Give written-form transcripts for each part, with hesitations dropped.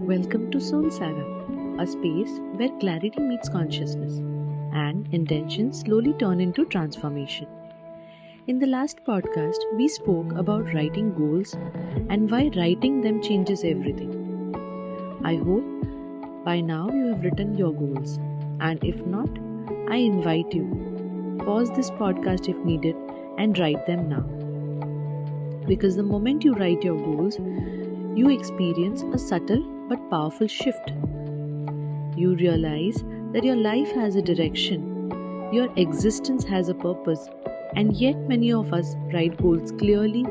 Welcome to SoulSaga, a space where clarity meets consciousness and intention slowly turn into transformation. In the last podcast, we spoke about writing goals and why writing them changes everything. I hope by now you have written your goals, and if not, I invite you pause this podcast if needed and write them now. Because the moment you write your goals, you experience a subtle but powerful shift. You realize that your life has a direction, your existence has a purpose, and yet many of us write goals clearly,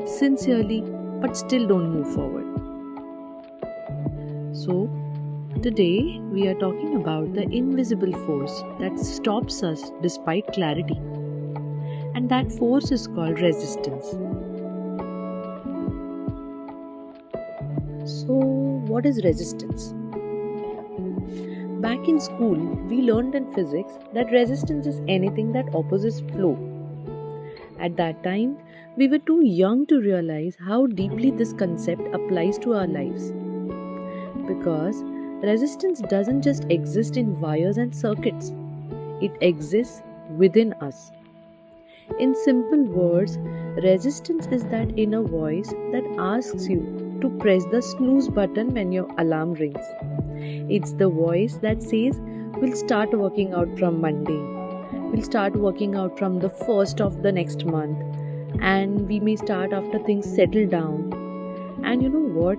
sincerely, but still don't move forward. So, today we are talking about the invisible force that stops us despite clarity, and that force is called resistance. So, what is resistance? Back in school, we learned in physics that resistance is anything that opposes flow. At that time, we were too young to realize how deeply this concept applies to our lives. Because resistance doesn't just exist in wires and circuits, it exists within us. In simple words, resistance is that inner voice that asks you to press the snooze button when your alarm rings. It's the voice that says, we'll start working out from Monday. We'll start working out from the first of the next month. And we may start after things settle down. And you know what?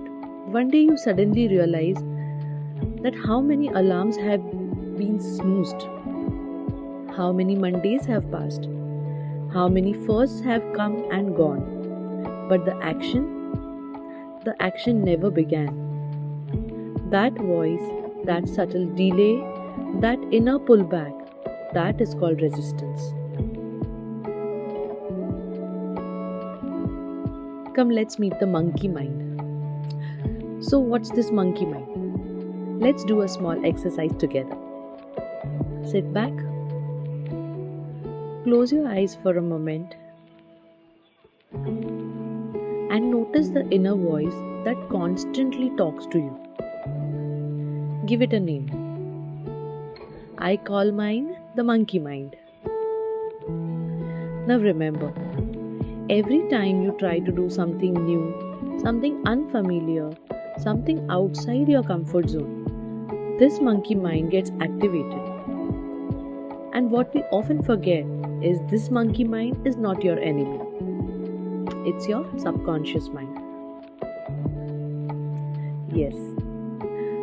One day you suddenly realize that how many alarms have been snoozed. How many Mondays have passed. How many firsts have come and gone. But the action never began. That voice, that subtle delay, that inner pullback, that is called resistance. Come, let's meet the monkey mind. So, what's this monkey mind? Let's do a small exercise together. Sit back. Close your eyes for a moment and notice the inner voice that constantly talks to you. Give it a name. I call mine the monkey mind. Now remember, every time you try to do something new, something unfamiliar, something outside your comfort zone, this monkey mind gets activated. And what we often forget is this monkey mind is not your enemy. It's your subconscious mind. Yes.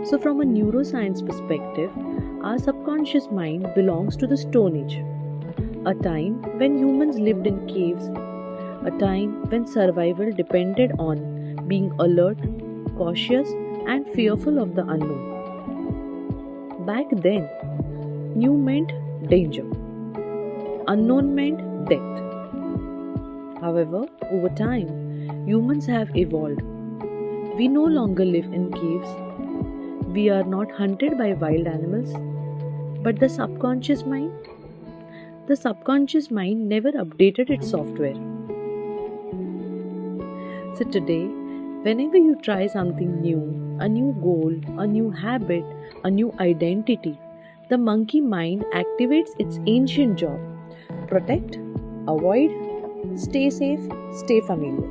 So from a neuroscience perspective, our subconscious mind belongs to the Stone Age, a time when humans lived in caves, a time when survival depended on being alert, cautious, and fearful of the unknown. Back then, new meant danger. Unknown meant death. However, over time, humans have evolved. We no longer live in caves. We are not hunted by wild animals. But the subconscious mind never updated its software. So today, whenever you try something new, a new goal, a new habit, a new identity, the monkey mind activates its ancient job. Protect, avoid, stay safe, stay familiar.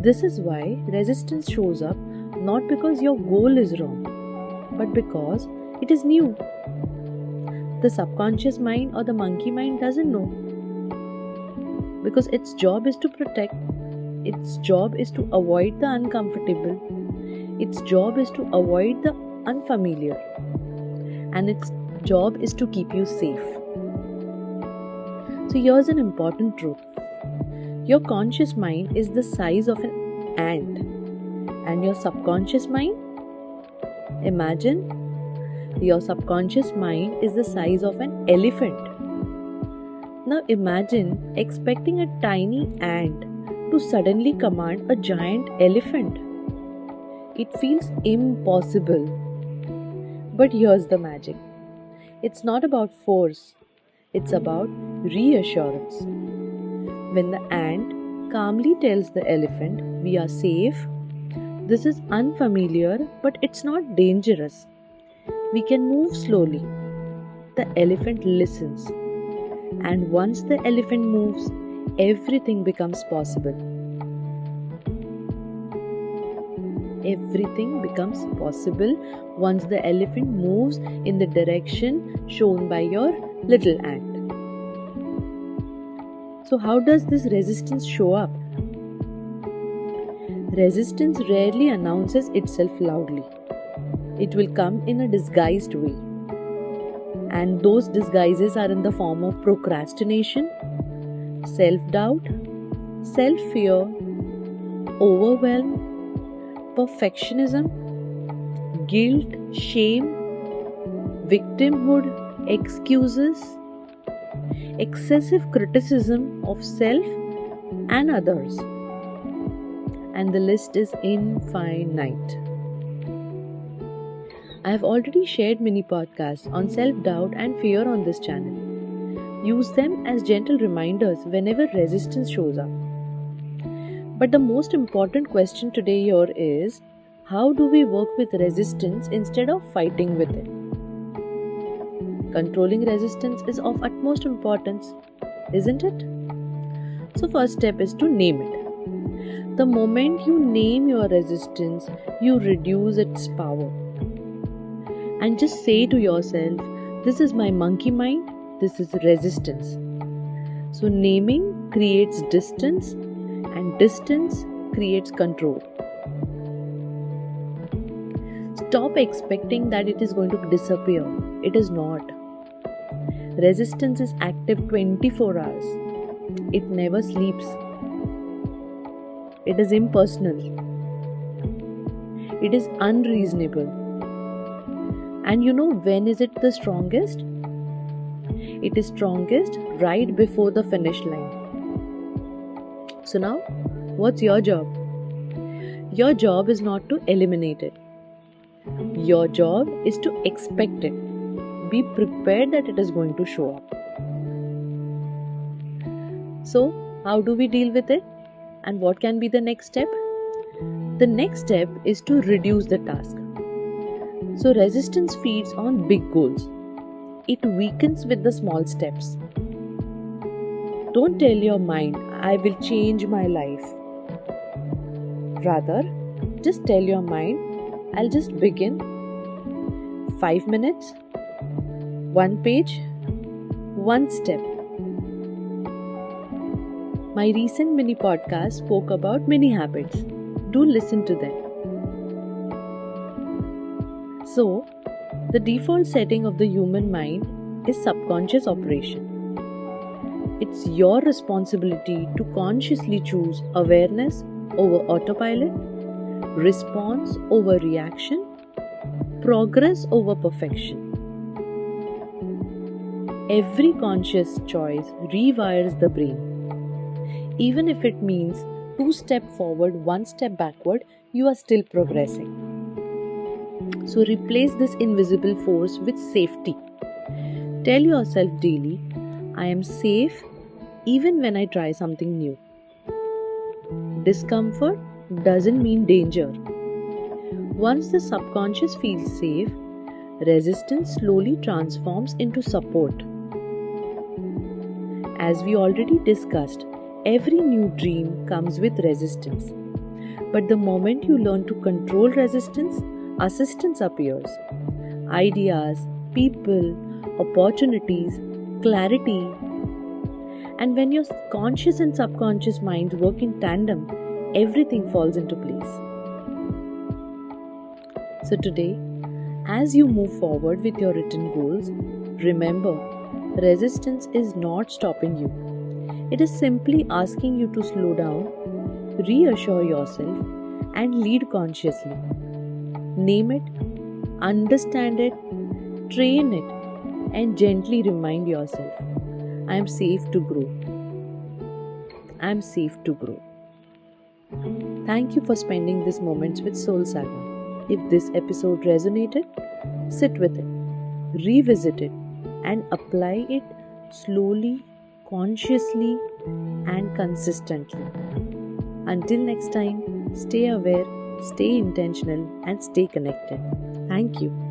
This is why resistance shows up not because your goal is wrong, but because it is new. The subconscious mind or the monkey mind doesn't know. Because its job is to protect, its job is to avoid the uncomfortable, its job is to avoid the unfamiliar, and its job is to keep you safe. So here's an important truth. Your conscious mind is the size of an ant, and your subconscious mind? Imagine your subconscious mind is the size of an elephant. Now imagine expecting a tiny ant to suddenly command a giant elephant. It feels impossible. But here's the magic. It's not about force. It's about reassurance. When the ant calmly tells the elephant, "We are safe. This is unfamiliar, but it's not dangerous. We can move slowly." The elephant listens. And once the elephant moves, everything becomes possible. Everything becomes possible once the elephant moves in the direction shown by your little ant. So, how does this resistance show up? Resistance rarely announces itself loudly. It will come in a disguised way. And those disguises are in the form of procrastination, self-doubt, self-fear, overwhelm, perfectionism, guilt, shame, victimhood, excuses, excessive criticism of self and others. And the list is infinite. I have already shared mini podcasts on self-doubt and fear on this channel. Use them as gentle reminders whenever resistance shows up. But the most important question today here is, how do we work with resistance instead of fighting with it? Controlling resistance is of utmost importance, isn't it? So first step is to name it. The moment you name your resistance, you reduce its power. And just say to yourself, "This is my monkey mind, this is resistance." So naming creates distance, and distance creates control. Stop expecting that it is going to disappear. It is not. Resistance is active 24 hours. It never sleeps. It is impersonal. It is unreasonable. And you know when is it the strongest? It is strongest right before the finish line. So now, what's your job? Your job is not to eliminate it. Your job is to expect it. Be prepared that it is going to show up. So, how do we deal with it? And what can be the next step? The next step is to reduce the task. So, resistance feeds on big goals. It weakens with the small steps. Don't tell your mind, "I will change my life." Rather, just tell your mind, "I'll just begin. 5 minutes, 1 page, 1 step." My recent mini podcast spoke about mini habits. Do listen to them. So, the default setting of the human mind is subconscious operation. It's your responsibility to consciously choose awareness over autopilot, response over reaction, progress over perfection. Every conscious choice rewires the brain. Even if it means 2 steps forward, 1 step backward, you are still progressing. So replace this invisible force with safety. Tell yourself daily, "I am safe even when I try something new." Discomfort doesn't mean danger. Once the subconscious feels safe, resistance slowly transforms into support. As we already discussed, every new dream comes with resistance. But the moment you learn to control resistance, assistance appears. Ideas, people, opportunities, clarity. And when your conscious and subconscious minds work in tandem, everything falls into place. So today, as you move forward with your written goals, remember, resistance is not stopping you. It is simply asking you to slow down, reassure yourself, and lead consciously. Name it, understand it, train it, and gently remind yourself, "I am safe to grow. I am safe to grow." Thank you for spending these moments with SoulSaga. If this episode resonated, sit with it, revisit it, and apply it slowly, consciously, and consistently. Until next time, stay aware, stay intentional, and stay connected. Thank you.